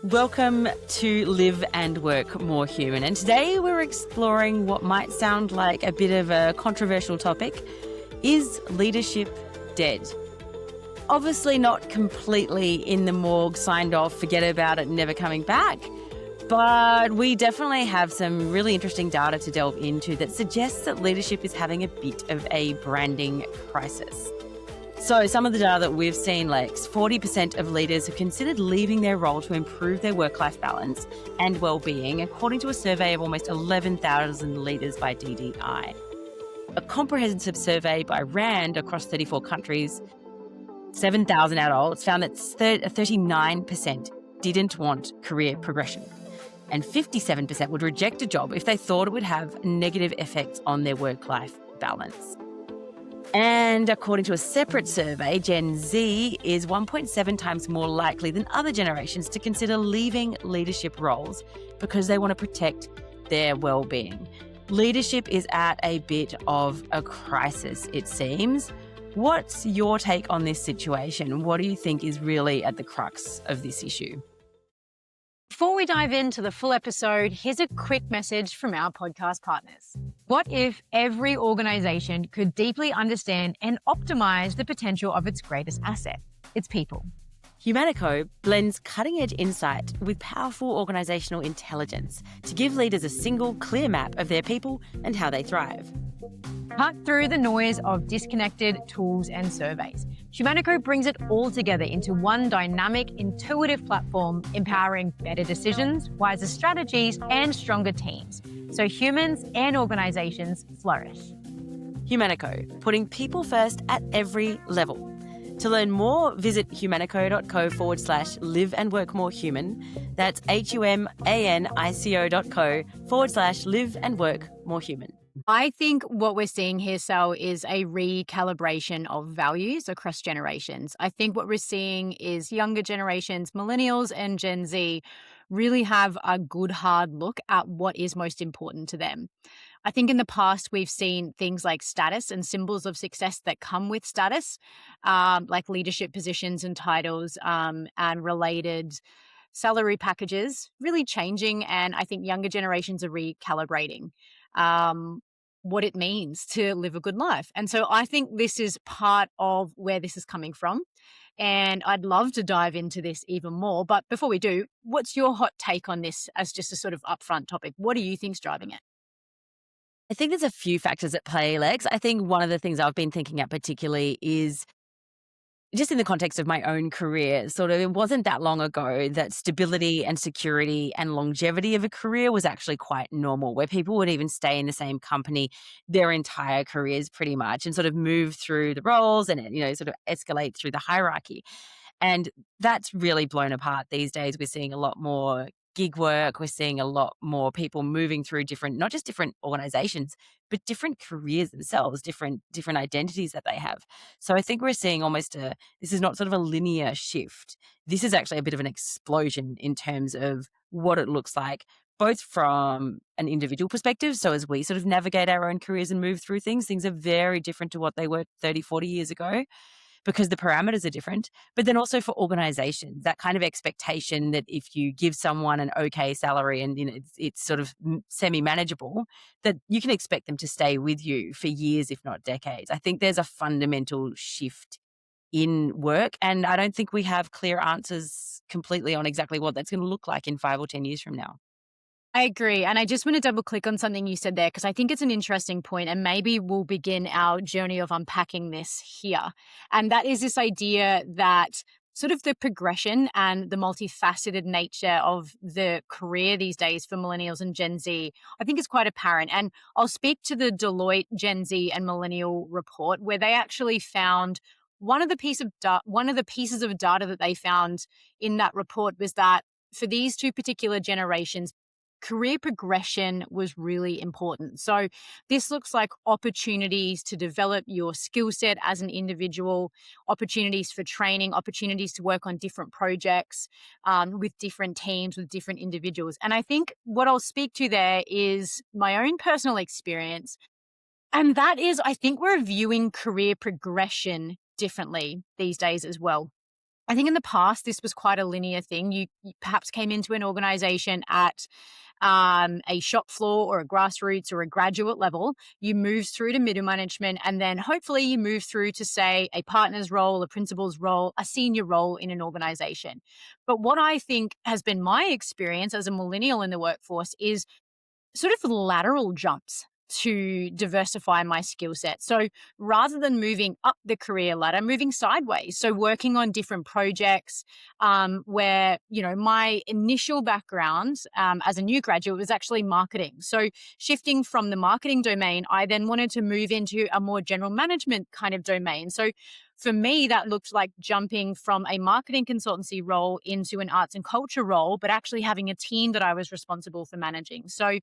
Welcome to Live and Work More Human. And today we're exploring what might sound like a bit of a controversial topic. Is leadership dead? Obviously not completely in the morgue, signed off, forget about it, never coming back. But we definitely have some really interesting data to delve into that suggests that leadership is having a bit of a branding crisis. So some of the data that we've seen, Lex, 40% of leaders have considered leaving their role to improve their work-life balance and well-being, according to a survey of almost 11,000 leaders by DDI. A comprehensive survey by RAND across 34 countries, 7,000 adults, found that 39% didn't want career progression, and 57% would reject a job if they thought it would have negative effects on their work-life balance. And according to a separate survey, Gen Z is 1.7 times more likely than other generations to consider leaving leadership roles because they want to protect their well-being. Leadership is at a bit of a crisis, it seems. What's your take on this situation? What do you think is really at the crux of this issue? Before we dive into the full episode, here's a quick message from our podcast partners. What if every organization could deeply understand and optimize the potential of its greatest asset, its people? Humanico blends cutting-edge insight with powerful organizational intelligence to give leaders a single, clear map of their people and how they thrive. Cut through the noise of disconnected tools and surveys. Humanico brings it all together into one dynamic, intuitive platform, empowering better decisions, wiser strategies, and stronger teams, so humans and organizations flourish. Humanico, putting people first at every level. To learn more, visit humanico.co/live and work more human. That's humanico.co/live and work more human. I think what we're seeing here, Sal, is a recalibration of values across generations. I think what we're seeing is younger generations, millennials and Gen Z, really have a good hard look at what is most important to them. I think in the past, we've seen things like status and symbols of success that come with status, like leadership positions and titles and related salary packages, really changing. And I think younger generations are recalibrating what it means to live a good life. And so I think this is part of where this is coming from. And I'd love to dive into this even more. But before we do, what's your hot take on this as just a sort of upfront topic? What do you think's driving it? I think there's a few factors at play, Lex. I think one of the things I've been thinking about particularly is just in the context of my own career, sort of, it wasn't that long ago that stability and security and longevity of a career was actually quite normal, where people would even stay in the same company their entire careers pretty much and sort of move through the roles and, sort of escalate through the hierarchy. And that's really blown apart these days. We're seeing a lot more gig work. We're seeing a lot more people moving through not just different organizations, but different careers themselves, different identities that they have. So I think we're seeing this is not sort of a linear shift. This is actually a bit of an explosion in terms of what it looks like, both from an individual perspective. So as we sort of navigate our own careers and move through things are very different to what they were 30, 40 years ago, because the parameters are different. But then also for organizations, that kind of expectation that if you give someone an okay salary and it's sort of semi-manageable, that you can expect them to stay with you for years, if not decades. I think there's a fundamental shift in work, and I don't think we have clear answers completely on exactly what that's going to look like in 5 or 10 years from now. I agree. And I just want to double click on something you said there, because I think it's an interesting point, and maybe we'll begin our journey of unpacking this here. And that is this idea that sort of the progression and the multifaceted nature of the career these days for millennials and Gen Z, I think is quite apparent. And I'll speak to the Deloitte Gen Z and Millennial report, where they actually found one of the pieces of data that they found in that report was that for these two particular generations, career progression was really important. So this looks like opportunities to develop your skill set as an individual, opportunities for training, opportunities to work on different projects with different teams, with different individuals. And I think what I'll speak to there is my own personal experience. And that is, I think we're viewing career progression differently these days as well. I think in the past, this was quite a linear thing. You perhaps came into an organization at a shop floor or a grassroots or a graduate level. You moved through to middle management, and then hopefully you move through to, say, a partner's role, a principal's role, a senior role in an organization. But what I think has been my experience as a millennial in the workforce is sort of lateral jumps to diversify my skill set. So rather than moving up the career ladder, moving sideways. So working on different projects where, my initial background as a new graduate was actually marketing. So shifting from the marketing domain, I then wanted to move into a more general management kind of domain. So for me, that looked like jumping from a marketing consultancy role into an arts and culture role, but actually having a team that I was responsible for managing. So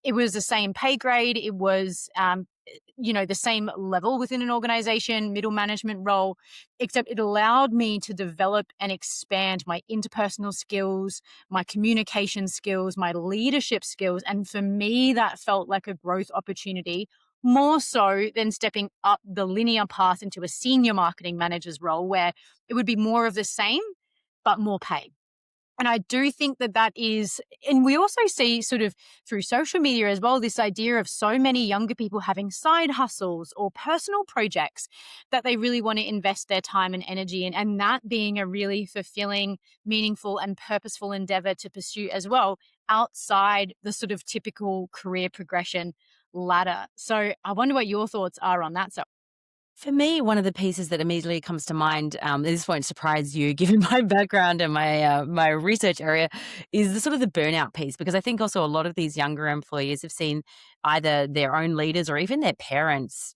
it was the same pay grade. It was, the same level within an organization, middle management role, except it allowed me to develop and expand my interpersonal skills, my communication skills, my leadership skills. And for me, that felt like a growth opportunity, more so than stepping up the linear path into a senior marketing manager's role, where it would be more of the same, but more pay. And I do think that that is, and we also see sort of through social media as well, this idea of so many younger people having side hustles or personal projects that they really want to invest their time and energy in, and that being a really fulfilling, meaningful, and purposeful endeavor to pursue as well, outside the sort of typical career progression ladder. So I wonder what your thoughts are on that. So, For me, one of the pieces that immediately comes to mind, this won't surprise you given my background and my research area, is the sort of the burnout piece, because I think also a lot of these younger employees have seen either their own leaders or even their parents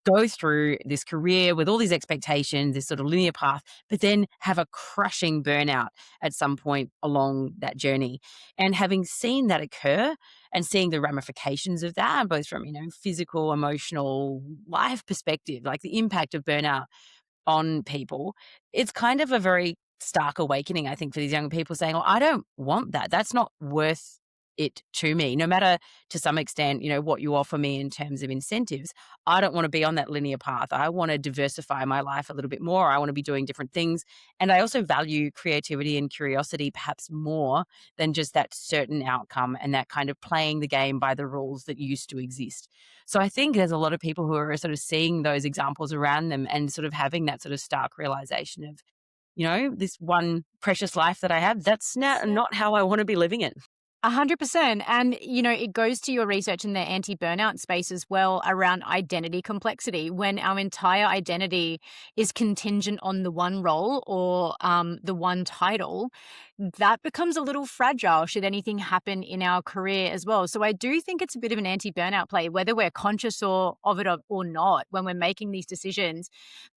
go through this career with all these expectations, this sort of linear path, but then have a crushing burnout at some point along that journey. And having seen that occur and seeing the ramifications of that, both from, physical, emotional, life perspective, like the impact of burnout on people, it's kind of a very stark awakening, I think, for these young people saying, "Oh, I don't want that. That's not worth it to me." No matter to some extent, what you offer me in terms of incentives, I don't want to be on that linear path. I want to diversify my life a little bit more. I want to be doing different things. And I also value creativity and curiosity perhaps more than just that certain outcome and that kind of playing the game by the rules that used to exist. So I think there's a lot of people who are sort of seeing those examples around them and sort of having that sort of stark realization of, this one precious life that I have, that's not how I want to be living it. 100%. And, it goes to your research in the anti burnout space as well around identity complexity. When our entire identity is contingent on the one role or the one title, that becomes a little fragile should anything happen in our career as well. So I do think it's a bit of an anti burnout play, whether we're conscious of it or not, when we're making these decisions.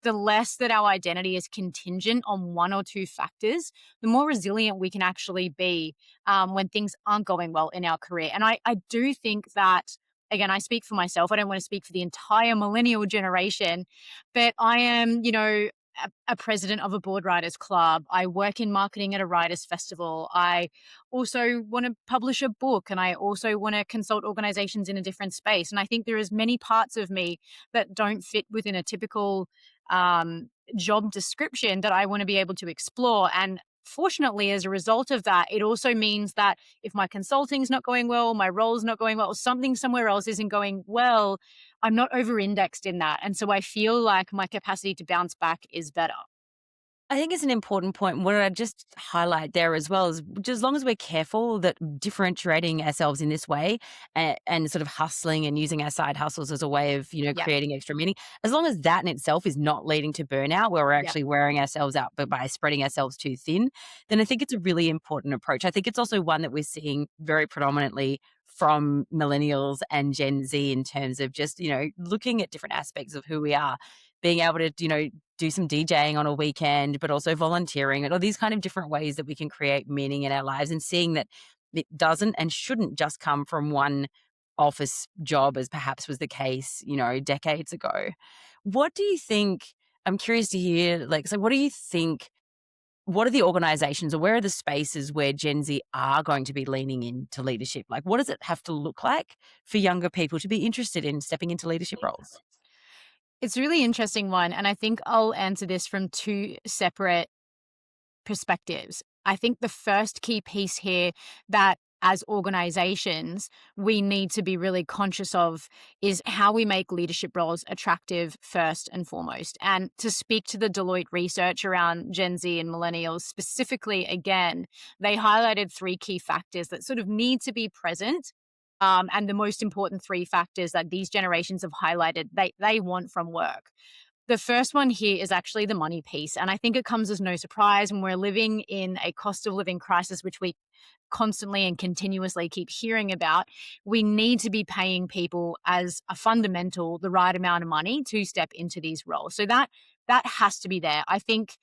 The less that our identity is contingent on one or two factors, the more resilient we can actually be when things aren't going well in our career. And I do think that, again, I speak for myself. I don't want to speak for the entire millennial generation, but I am, a president of a board writers club. I work in marketing at a writers festival. I also want to publish a book, and I also want to consult organizations in a different space. And I think there is many parts of me that don't fit within a typical job description that I want to be able to explore. And fortunately, as a result of that, it also means that if my consulting's not going well, my role's not going well, or something somewhere else isn't going well, I'm not over indexed in that. And so I feel like my capacity to bounce back is better. I think it's an important point. What I just highlight there as well is just as long as we're careful that differentiating ourselves in this way and sort of hustling and using our side hustles as a way of, Yeah. creating extra meaning, as long as that in itself is not leading to burnout where we're Yeah. actually wearing ourselves out but by spreading ourselves too thin, then I think it's a really important approach. I think it's also one that we're seeing very predominantly from millennials and Gen Z in terms of just, looking at different aspects of who we are, being able to, do some DJing on a weekend, but also volunteering and all these kind of different ways that we can create meaning in our lives, and seeing that it doesn't and shouldn't just come from one office job as perhaps was the case, decades ago. What do you think? I'm curious to hear, so what do you think? What are the organizations or where are the spaces where Gen Z are going to be leaning into leadership? Like, what does it have to look like for younger people to be interested in stepping into leadership roles? It's a really interesting one. And I think I'll answer this from two separate perspectives. I think the first key piece here that as organizations, we need to be really conscious of is how we make leadership roles attractive first and foremost. And to speak to the Deloitte research around Gen Z and millennials specifically, again, they highlighted three key factors that sort of need to be present. And the most important three factors that these generations have highlighted they want from work. The first one here is actually the money piece. And I think it comes as no surprise when we're living in a cost of living crisis, which we constantly and continuously keep hearing about. We need to be paying people as a fundamental the right amount of money to step into these roles. So that has to be there. I think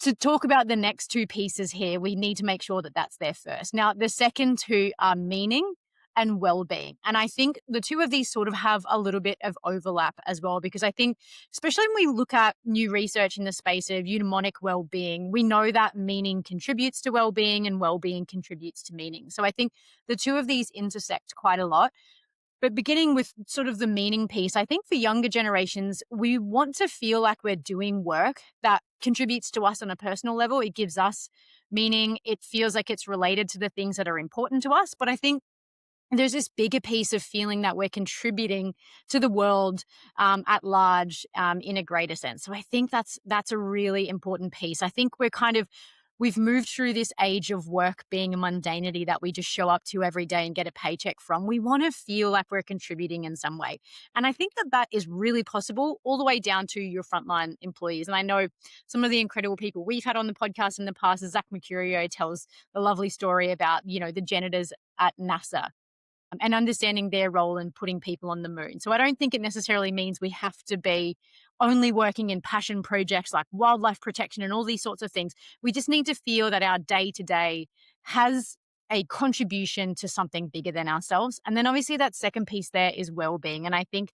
to talk about the next two pieces here, we need to make sure that that's there first. Now, the second two are meaning and well-being. And I think the two of these sort of have a little bit of overlap as well, because I think, especially when we look at new research in the space of eudaimonic well-being, we know that meaning contributes to well-being and well-being contributes to meaning. So I think the two of these intersect quite a lot. But beginning with sort of the meaning piece, I think for younger generations, we want to feel like we're doing work that contributes to us on a personal level. It gives us meaning. It feels like it's related to the things that are important to us. But I think there's this bigger piece of feeling that we're contributing to the world at large in a greater sense. So I think that's a really important piece. I think we've moved through this age of work being a mundanity that we just show up to every day and get a paycheck from. We want to feel like we're contributing in some way. And I think that is really possible all the way down to your frontline employees. And I know some of the incredible people we've had on the podcast in the past. Zach Mercurio tells the lovely story about, the janitors at NASA and understanding their role in putting people on the moon. So I don't think it necessarily means we have to be only working in passion projects like wildlife protection and all these sorts of things. We just need to feel that our day-to-day has a contribution to something bigger than ourselves. And then obviously that second piece there is well-being. And I think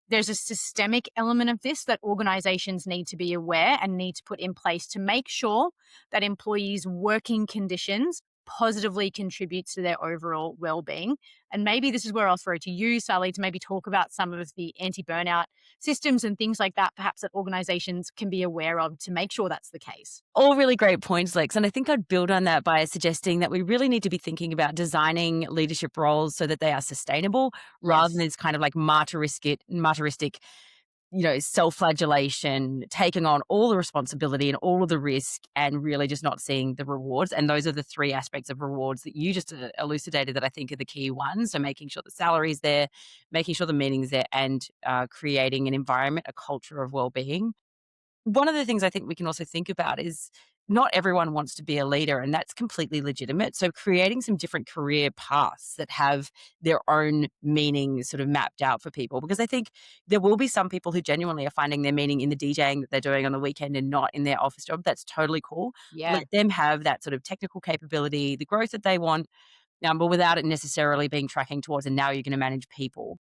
there's a systemic element of this that organizations need to be aware and need to put in place to make sure that employees' working conditions positively contributes to their overall well-being. And maybe this is where I'll throw to you, Sally, to maybe talk about some of the anti-burnout systems and things like that, perhaps that organizations can be aware of to make sure that's the case. All really great points, Lex. And I think I'd build on that by suggesting that we really need to be thinking about designing leadership roles so that they are sustainable rather than this kind of like martyristic self-flagellation, taking on all the responsibility and all of the risk and really just not seeing the rewards. And those are the three aspects of rewards that you just elucidated that I think are the key ones. So making sure the salary is there, making sure the meaning is there, and creating an environment, a culture of well-being. One of the things I think we can also think about is not everyone wants to be a leader, and that's completely legitimate. So creating some different career paths that have their own meaning sort of mapped out for people, because I think there will be some people who genuinely are finding their meaning in the DJing that they're doing on the weekend and not in their office job. That's totally cool. Yeah. Let them have that sort of technical capability, the growth that they want, but without it necessarily being tracking towards, and now you're going to manage people.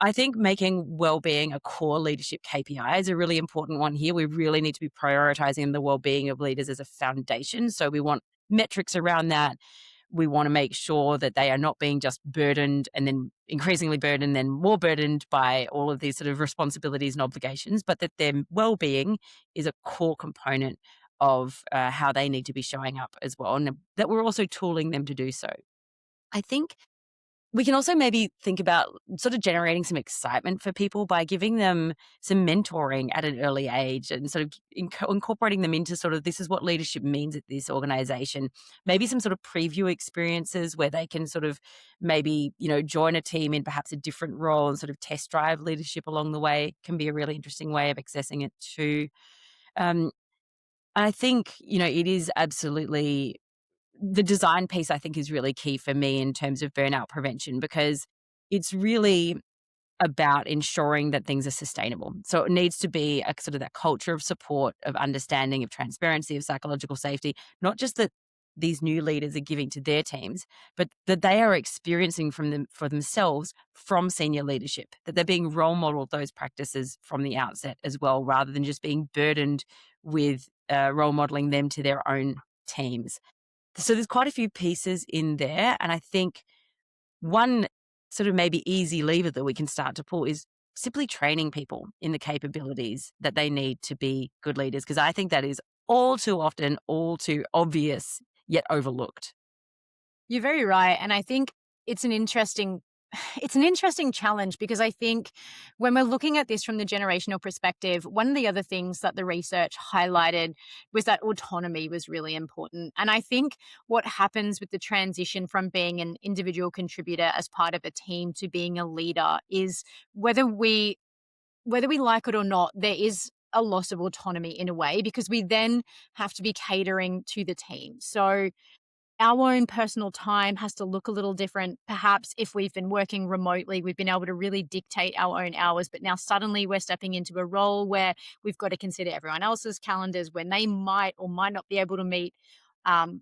I think making well-being a core leadership KPI is a really important one here. We really need to be prioritizing the well-being of leaders as a foundation. So we want metrics around that. We want to make sure that they are not being just burdened and then increasingly burdened, then more burdened by all of these sort of responsibilities and obligations, but that their well-being is a core component of how they need to be showing up as well, and that we're also tooling them to do so. I think we can also maybe think about sort of generating some excitement for people by giving them some mentoring at an early age and sort of incorporating them into sort of this is what leadership means at this organization. Maybe some sort of preview experiences where they can sort of maybe, join a team in perhaps a different role and sort of test drive leadership along the way can be a really interesting way of accessing it too. I think, it is absolutely the design piece, I think, is really key for me in terms of burnout prevention, because it's really about ensuring that things are sustainable. So it needs to be a sort of that culture of support, of understanding, of transparency, of psychological safety, not just that these new leaders are giving to their teams, but that they are experiencing from them for themselves from senior leadership, that they're being role modeled those practices from the outset as well, rather than just being burdened with role modeling them to their own teams. So there's quite a few pieces in there. And I think one sort of maybe easy lever that we can start to pull is simply training people in the capabilities that they need to be good leaders, because I think that is all too often, all too obvious, yet overlooked. You're very right. And I think it's an interesting it's an interesting challenge because I think when we're looking at this from the generational perspective, one of the other things that the research highlighted was that autonomy was really important. And I think what happens with the transition from being an individual contributor as part of a team to being a leader is whether we whether we like it or not, there is a loss of autonomy in a way because we then have to be catering to the team. So our own personal time has to look a little different. Perhaps if we've been working remotely, we've been able to really dictate our own hours, but now suddenly we're stepping into a role where we've got to consider everyone else's calendars when they might or might not be able to meet.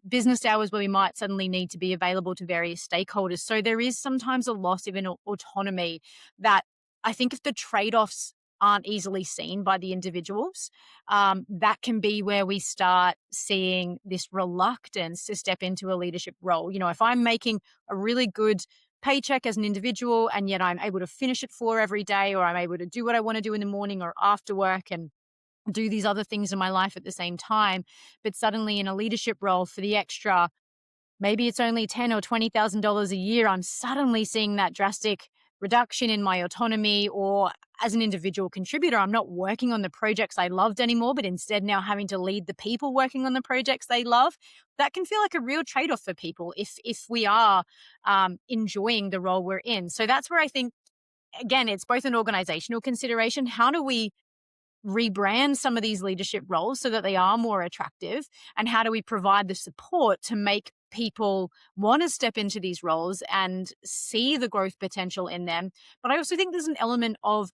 Business hours where we might suddenly need to be available to various stakeholders. So there is sometimes a loss of an autonomy that I think if the trade offs aren't easily seen by the individuals, that can be where we start seeing this reluctance to step into a leadership role. You know, if I'm making a really good paycheck as an individual and yet I'm able to finish at 4 every day, or I'm able to do what I want to do in the morning or after work and do these other things in my life at the same time, but suddenly in a leadership role for the extra, maybe it's only $10 or $20,000 a year, I'm suddenly seeing that drastic reduction in my autonomy. Or as an individual contributor, I'm not working on the projects I loved anymore, but instead now having to lead the people working on the projects they love. That can feel like a real trade-off for people if we are enjoying the role we're in. So that's where I think, again, it's both an organizational consideration. How do we rebrand some of these leadership roles so that they are more attractive? And how do we provide the support to make people want to step into these roles and see the growth potential in them? But I also think there's an element of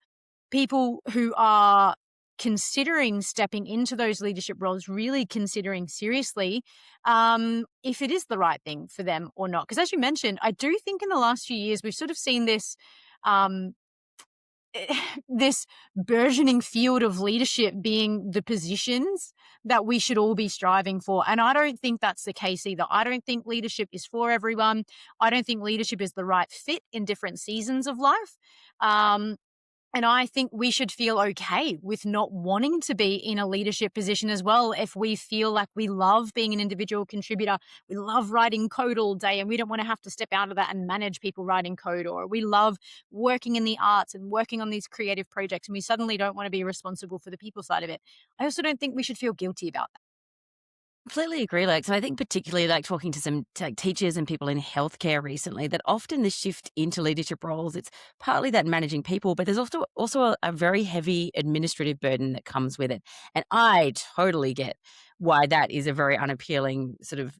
people who are considering stepping into those leadership roles, really considering seriously if it is the right thing for them or not. Because as you mentioned, I do think in the last few years, we've sort of seen this um, this burgeoning field of leadership being the positions that we should all be striving for. And I don't think that's the case either. I don't think leadership is for everyone. I don't think leadership is the right fit in different seasons of life. Um, and I think we should feel okay with not wanting to be in a leadership position as well. If we feel like we love being an individual contributor, we love writing code all day and we don't want to have to step out of that and manage people writing code, or we love working in the arts and working on these creative projects and we suddenly don't want to be responsible for the people side of it. I also don't think we should feel guilty about that. Completely agree, Lex. And I think particularly like talking to some like teachers and people in healthcare recently, that often the shift into leadership roles, it's partly that managing people, but there's also a very heavy administrative burden that comes with it. And I totally get why that is a very unappealing sort of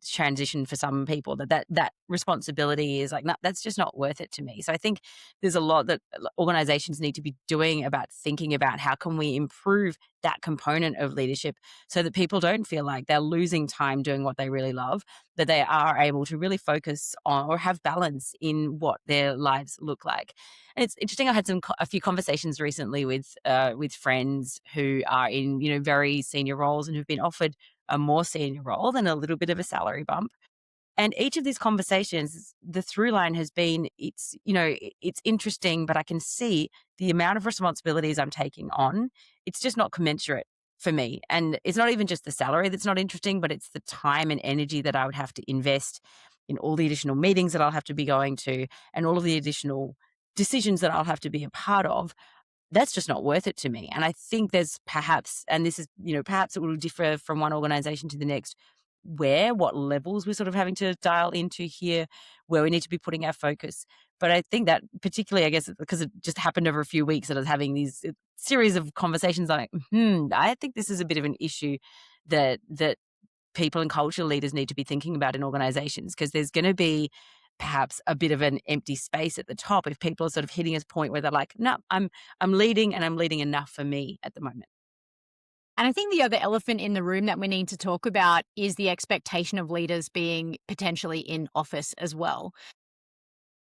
transition for some people. That responsibility is like, no, that's just not worth it to me. So I think there's a lot that organizations need to be doing about thinking about how can we improve that component of leadership so that people don't feel like they're losing time doing what they really love, that they are able to really focus on or have balance in what their lives look like. And it's interesting. I had a few conversations recently with friends who are in very senior roles and who've been offered a more senior role than a little bit of a salary bump. And each of these conversations, the through line has been, it's interesting, but I can see the amount of responsibilities I'm taking on. It's just not commensurate for me. And it's not even just the salary that's not interesting, but it's the time and energy that I would have to invest in all the additional meetings that I'll have to be going to and all of the additional decisions that I'll have to be a part of. That's just not worth it to me. And I think there's perhaps, and this is, perhaps it will differ from one organization to the next, what levels we're sort of having to dial into here, where we need to be putting our focus. But I think that particularly, I guess, because it just happened over a few weeks that I was having these series of conversations like, I think this is a bit of an issue that people and cultural leaders need to be thinking about in organizations, because there's going to be perhaps a bit of an empty space at the top if people are sort of hitting a point where they're like, no, I'm leading and I'm leading enough for me at the moment. And I think the other elephant in the room that we need to talk about is the expectation of leaders being potentially in office as well.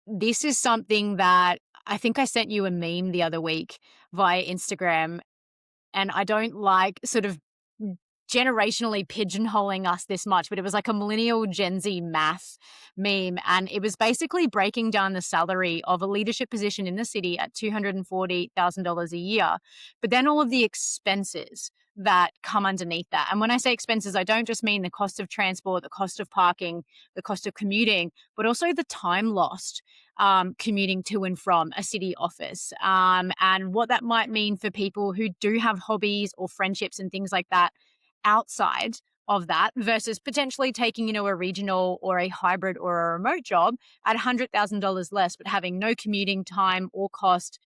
This is something that I think I sent you a meme the other week via Instagram, and I don't like sort of generationally pigeonholing us this much, but it was like a millennial Gen Z math meme. And it was basically breaking down the salary of a leadership position in the city at $240,000 a year, but then all of the expenses that come underneath that. And when I say expenses, I don't just mean the cost of transport, the cost of parking, the cost of commuting, but also the time lost commuting to and from a city office, and what that might mean for people who do have hobbies or friendships and things like that outside of that versus potentially taking, a regional or a hybrid or a remote job at $100,000 less, but having no commuting time or cost,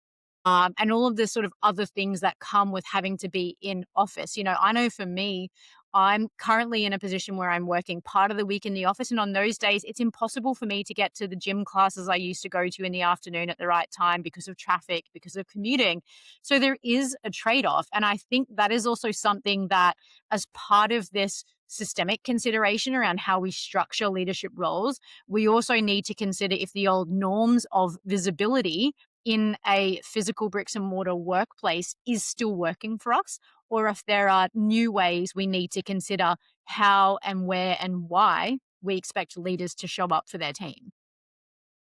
and all of the sort of other things that come with having to be in office. I know for me, I'm currently in a position where I'm working part of the week in the office. And on those days, it's impossible for me to get to the gym classes I used to go to in the afternoon at the right time because of traffic, because of commuting. So there is a trade off. And I think that is also something that, as part of this systemic consideration around how we structure leadership roles, we also need to consider if the old norms of visibility in a physical bricks and mortar workplace is still working for us, or if there are new ways we need to consider how and where and why we expect leaders to show up for their team.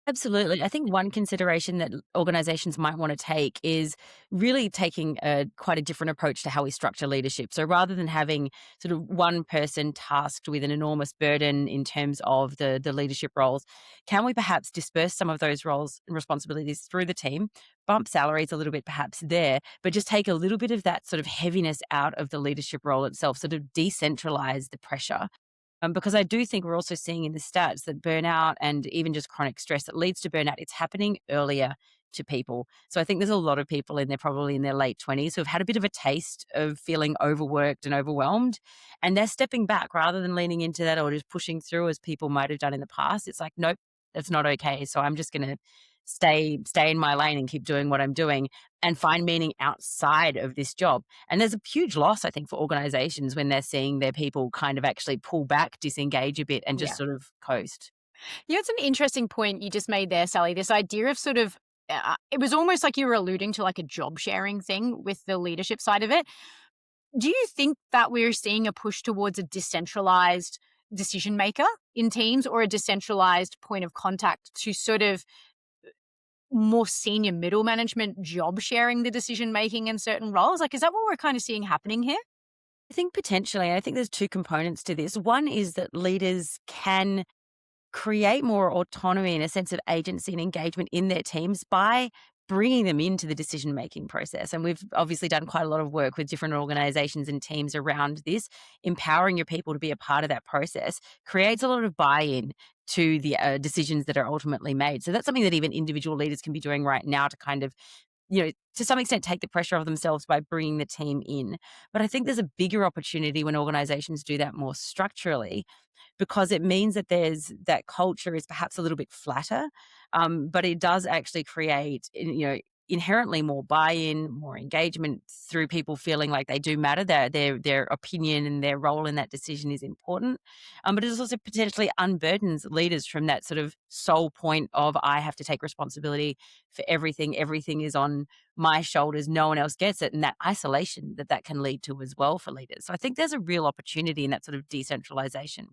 Absolutely. I think one consideration that organizations might want to take is really taking quite a different approach to how we structure leadership. So rather than having sort of one person tasked with an enormous burden in terms of the leadership roles, can we perhaps disperse some of those roles and responsibilities through the team, bump salaries a little bit perhaps there, but just take a little bit of that sort of heaviness out of the leadership role itself, sort of decentralize the pressure, because I do think we're also seeing in the stats that burnout and even just chronic stress that leads to burnout, it's happening earlier to people. So I think there's a lot of people in there, probably in their late 20s, who have had a bit of a taste of feeling overworked and overwhelmed. And they're stepping back rather than leaning into that or just pushing through as people might have done in the past. It's like, nope, that's not okay. So I'm just going to stay in my lane and keep doing what I'm doing and find meaning outside of this job. And there's a huge loss, I think, for organizations when they're seeing their people kind of actually pull back, disengage a bit, and just Yeah. sort of coast. It's an interesting point you just made there, Sally. This idea of sort of, it was almost like you were alluding to like a job sharing thing with the leadership side of it. Do you think that we're seeing a push towards a decentralized decision maker in teams, or a decentralized point of contact to sort of more senior middle management job sharing the decision making in certain roles? Like, is that what we're kind of seeing happening here? I think potentially, I think there's two components to this. One is that leaders can create more autonomy and a sense of agency and engagement in their teams by bringing them into the decision making process. And we've obviously done quite a lot of work with different organizations and teams around this. Empowering your people to be a part of that process creates a lot of buy in to the decisions that are ultimately made. So that's something that even individual leaders can be doing right now to kind of, to some extent take the pressure off themselves by bringing the team in. But I think there's a bigger opportunity when organizations do that more structurally, because it means that there's that culture is perhaps a little bit flatter, but it does actually create, inherently more buy-in, more engagement through people feeling like they do matter, their opinion and their role in that decision is important. But it also potentially unburdens leaders from that sort of sole point of, I have to take responsibility for everything. Everything is on my shoulders. No one else gets it. And that isolation that can lead to as well for leaders. So I think there's a real opportunity in that sort of decentralization.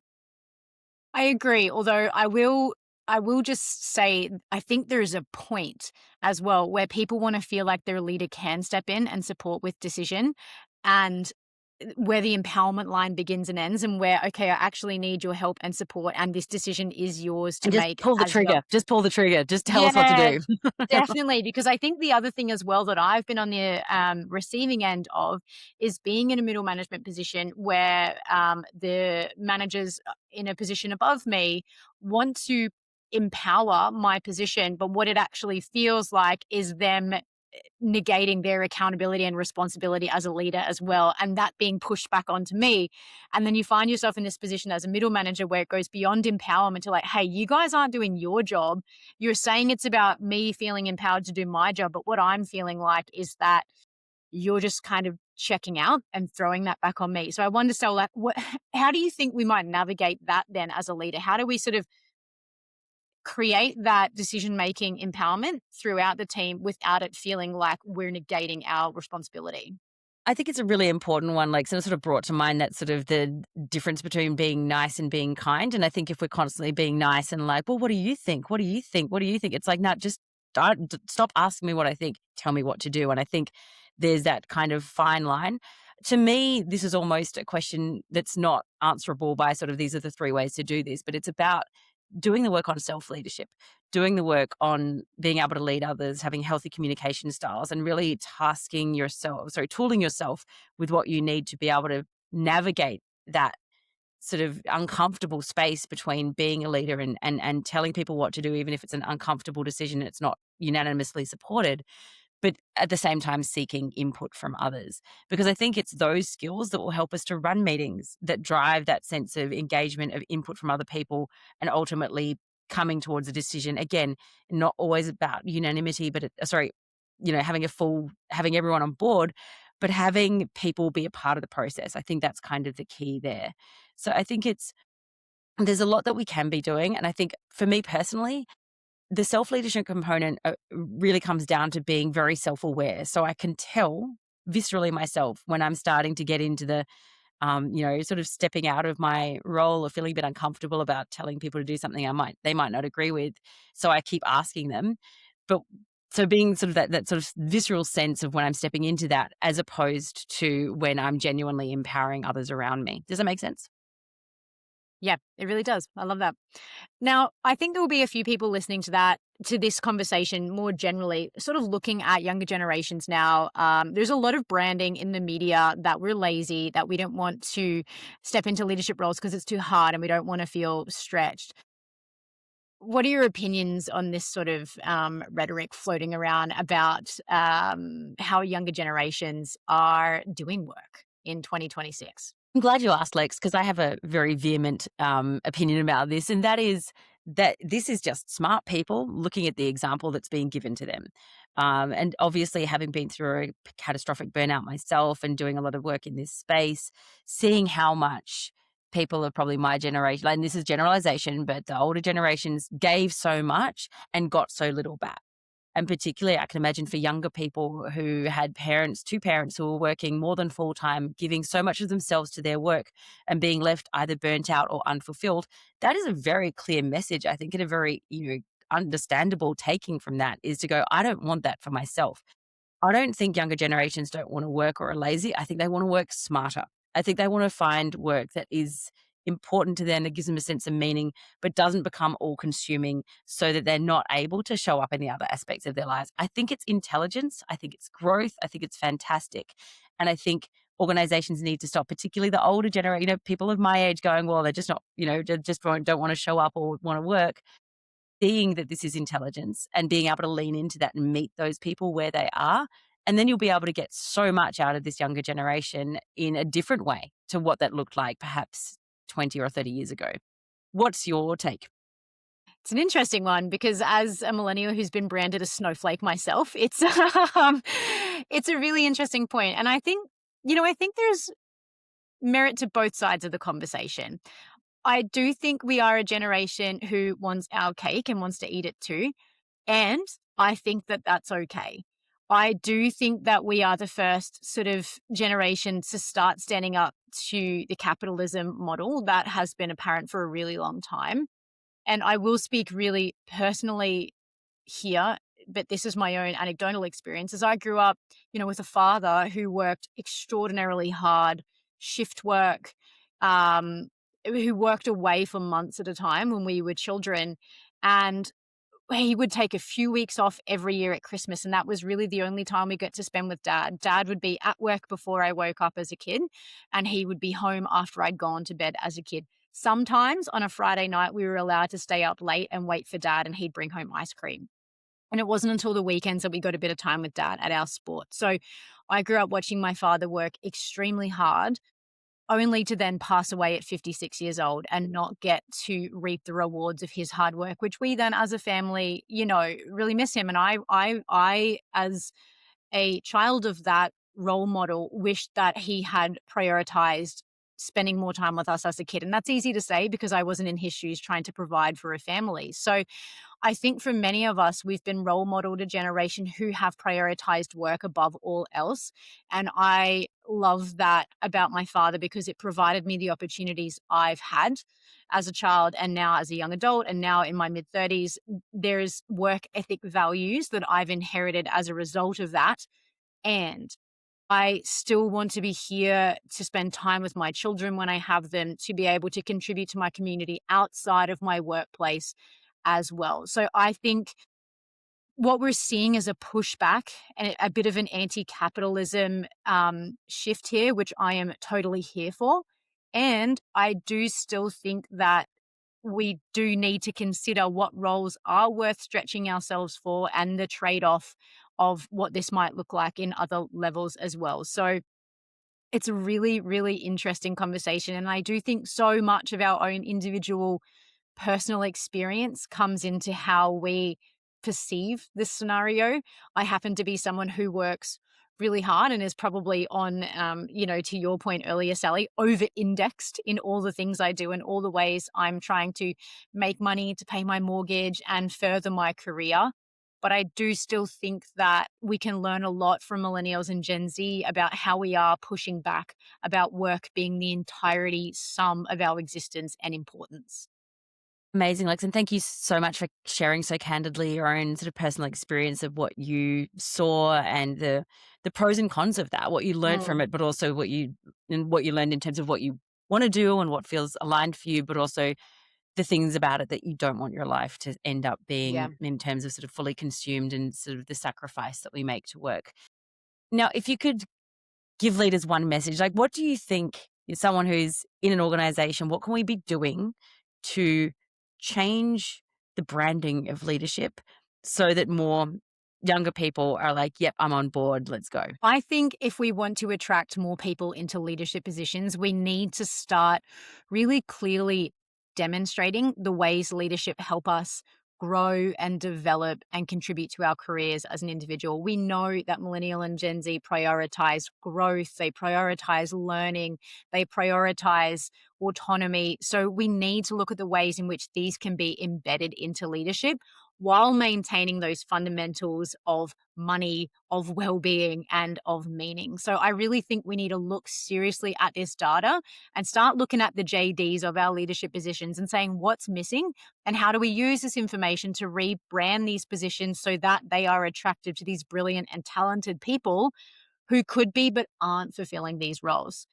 I agree. Although I will just say I think there is a point as well where people want to feel like their leader can step in and support with decision, and where the empowerment line begins and ends, and where, okay, I actually need your help and support, and this decision is yours to And just make pull the as well. trigger. Just pull the trigger. Just tell us what to Yeah, do. definitely. Because I think the other thing as well that I've been on the receiving end of is being in a middle management position where the managers in a position above me want to empower my position, but what it actually feels like is them negating their accountability and responsibility as a leader as well, and that being pushed back onto me. And then you find yourself in this position as a middle manager where it goes beyond empowerment to like, hey, you guys aren't doing your job. You're saying it's about me feeling empowered to do my job, but what I'm feeling like is that you're just kind of checking out and throwing that back on me. So I wonder, so like, how do you think we might navigate that then as a leader? How do we sort of create that decision-making empowerment throughout the team without it feeling like we're negating our responsibility? I think it's a really important one, like sort of brought to mind that sort of the difference between being nice and being kind. And I think if we're constantly being nice and like, well, what do you think? What do you think? What do you think? It's like, not just stop asking me what I think. Tell me what to do. And I think there's that kind of fine line. To me, this is almost a question that's not answerable by sort of these are the three ways to do this, but it's about doing the work on self-leadership, doing the work on being able to lead others, having healthy communication styles, and really tooling yourself with what you need to be able to navigate that sort of uncomfortable space between being a leader and telling people what to do, even if it's an uncomfortable decision, it's not unanimously supported, but at the same time seeking input from others. Because I think it's those skills that will help us to run meetings, that drive that sense of engagement, of input from other people, and ultimately coming towards a decision. Again, not always about unanimity, but having everyone on board, but having people be a part of the process. I think that's kind of the key there. So I think there's a lot that we can be doing. And I think for me personally, the self-leadership component really comes down to being very self-aware. So I can tell viscerally myself when I'm starting to get into the, sort of stepping out of my role or feeling a bit uncomfortable about telling people to do something they might not agree with. So I keep asking them. But so being sort of that sort of visceral sense of when I'm stepping into that, as opposed to when I'm genuinely empowering others around me. Does that make sense? Yeah, it really does. I love that. Now, I think there will be a few people listening to this conversation more generally, sort of looking at younger generations now. There's a lot of branding in the media that we're lazy, that we don't want to step into leadership roles because it's too hard and we don't want to feel stretched. What are your opinions on this sort of rhetoric floating around about how younger generations are doing work in 2026? I'm glad you asked, Lex, because I have a very vehement opinion about this, and that is that this is just smart people looking at the example that's being given to them. And obviously, having been through a catastrophic burnout myself and doing a lot of work in this space, seeing how much people of probably my generation, and this is generalization, but the older generations gave so much and got so little back. And particularly, I can imagine for younger people who had two parents who were working more than full time, giving so much of themselves to their work and being left either burnt out or unfulfilled. That is a very clear message. I think, and a very, understandable taking from that is to go, I don't want that for myself. I don't think younger generations don't want to work or are lazy. I think they want to work smarter. I think they want to find work that is important to them, that gives them a sense of meaning, but doesn't become all consuming so that they're not able to show up in the other aspects of their lives. I think it's intelligence. I think it's growth. I think it's fantastic. And I think organizations need to stop, particularly the older generation, people of my age going, well, they're just not, they just don't want to show up or want to work. Seeing that this is intelligence and being able to lean into that and meet those people where they are. And then you'll be able to get so much out of this younger generation in a different way to what that looked like perhaps 20 or 30 years ago. What's your take? It's an interesting one because as a millennial who's been branded a snowflake myself, it's it's a really interesting point. And I think there's merit to both sides of the conversation. I do think we are a generation who wants our cake and wants to eat it too. And I think that that's okay. I do think that we are the first sort of generation to start standing up to the capitalism model that has been apparent for a really long time. And I will speak really personally here, but this is my own anecdotal experience. As I grew up, with a father who worked extraordinarily hard, shift work, who worked away for months at a time when we were children. And he would take a few weeks off every year at Christmas, and that was really the only time we got to spend with Dad. Dad would be at work before I woke up as a kid, and he would be home after I'd gone to bed as a kid. Sometimes on a Friday night, we were allowed to stay up late and wait for Dad, and he'd bring home ice cream. And it wasn't until the weekends that we got a bit of time with Dad at our sport. So I grew up watching my father work extremely hard, only to then pass away at 56 years old and not get to reap the rewards of his hard work, which we then as a family, really miss him. And I, as a child of that role model, wished that he had prioritized spending more time with us as a kid. And that's easy to say because I wasn't in his shoes trying to provide for a family. So I think for many of us, we've been role modeled a generation who have prioritized work above all else. And I love that about my father because it provided me the opportunities I've had as a child and now as a young adult and now in my mid 30s. There's work ethic values that I've inherited as a result of that. And I still want to be here to spend time with my children when I have them, to be able to contribute to my community outside of my workplace as well. So I think what we're seeing is a pushback and a bit of an anti-capitalism shift here, which I am totally here for. And I do still think that we do need to consider what roles are worth stretching ourselves for and the trade-off of what this might look like in other levels as well. So it's a really, really interesting conversation. And I do think so much of our own individual personal experience comes into how we perceive this scenario. I happen to be someone who works really hard and is probably on, to your point earlier, Sally, over-indexed in all the things I do and all the ways I'm trying to make money to pay my mortgage and further my career. But I do still think that we can learn a lot from millennials and Gen Z about how we are pushing back about work being the entirety sum of our existence and importance. Amazing, Lex. And thank you so much for sharing so candidly your own sort of personal experience of what you saw and the pros and cons of that, what you learned from it, but also what you learned in terms of what you want to do and what feels aligned for you, but also the things about it that you don't want your life to end up being in terms of sort of fully consumed and sort of the sacrifice that we make to work. Now, if you could give leaders one message, like what do you think, someone who's in an organization, what can we be doing to change the branding of leadership so that more younger people are like, yep, I'm on board, let's go? I think if we want to attract more people into leadership positions, we need to start really clearly demonstrating the ways leadership help us grow and develop and contribute to our careers as an individual. We know that millennial and Gen Z prioritize growth, they prioritize learning, they prioritize autonomy. So we need to look at the ways in which these can be embedded into leadership while maintaining those fundamentals of money, of well-being, and of meaning. So I really think we need to look seriously at this data and start looking at the JDs of our leadership positions and saying what's missing and how do we use this information to rebrand these positions so that they are attractive to these brilliant and talented people who could be but aren't fulfilling these roles.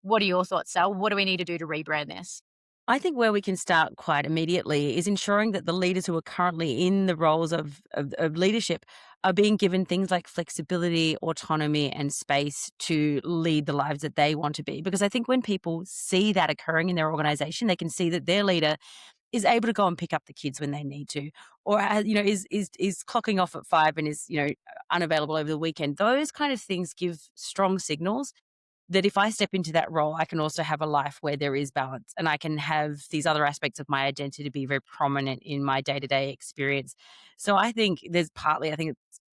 What are your thoughts, Sal? What do we need to do to rebrand this? I think where we can start quite immediately is ensuring that the leaders who are currently in the roles of leadership are being given things like flexibility, autonomy, and space to lead the lives that they want to be. Because I think when people see that occurring in their organization, they can see that their leader is able to go and pick up the kids when they need to, or is clocking off at 5 and is unavailable over the weekend. Those kind of things give strong signals that if I step into that role, I can also have a life where there is balance and I can have these other aspects of my identity be very prominent in my day-to-day experience. So I think it's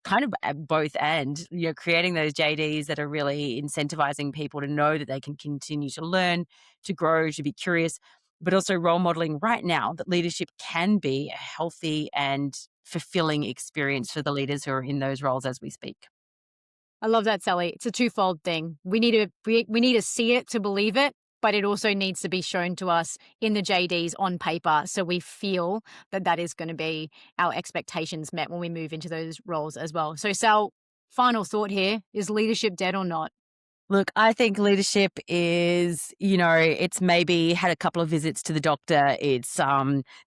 kind of both and, creating those JDs that are really incentivizing people to know that they can continue to learn, to grow, to be curious, but also role modeling right now that leadership can be a healthy and fulfilling experience for the leaders who are in those roles as we speak. I love that, Sally. It's a twofold thing. We need to see it to believe it, but it also needs to be shown to us in the JDs on paper so we feel that that is going to be our expectations met when we move into those roles as well. So, Sal, final thought here, is leadership dead or not? Look, I think leadership is, it's maybe had a couple of visits to the doctor. It's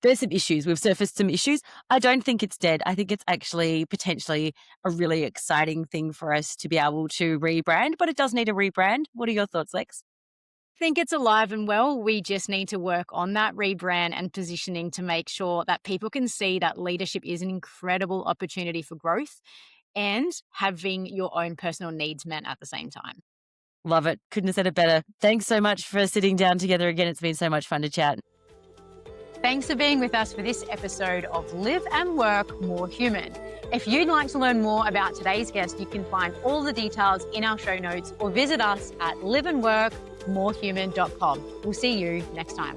there's some issues. We've surfaced some issues. I don't think it's dead. I think it's actually potentially a really exciting thing for us to be able to rebrand, but it does need a rebrand. What are your thoughts, Lex? I think it's alive and well. We just need to work on that rebrand and positioning to make sure that people can see that leadership is an incredible opportunity for growth and having your own personal needs met at the same time. Love it. Couldn't have said it better. Thanks so much for sitting down together again. It's been so much fun to chat. Thanks for being with us for this episode of Live and Work More Human. If you'd like to learn more about today's guest, you can find all the details in our show notes or visit us at liveandworkmorhuman.com. morehuman.com. We'll see you next time.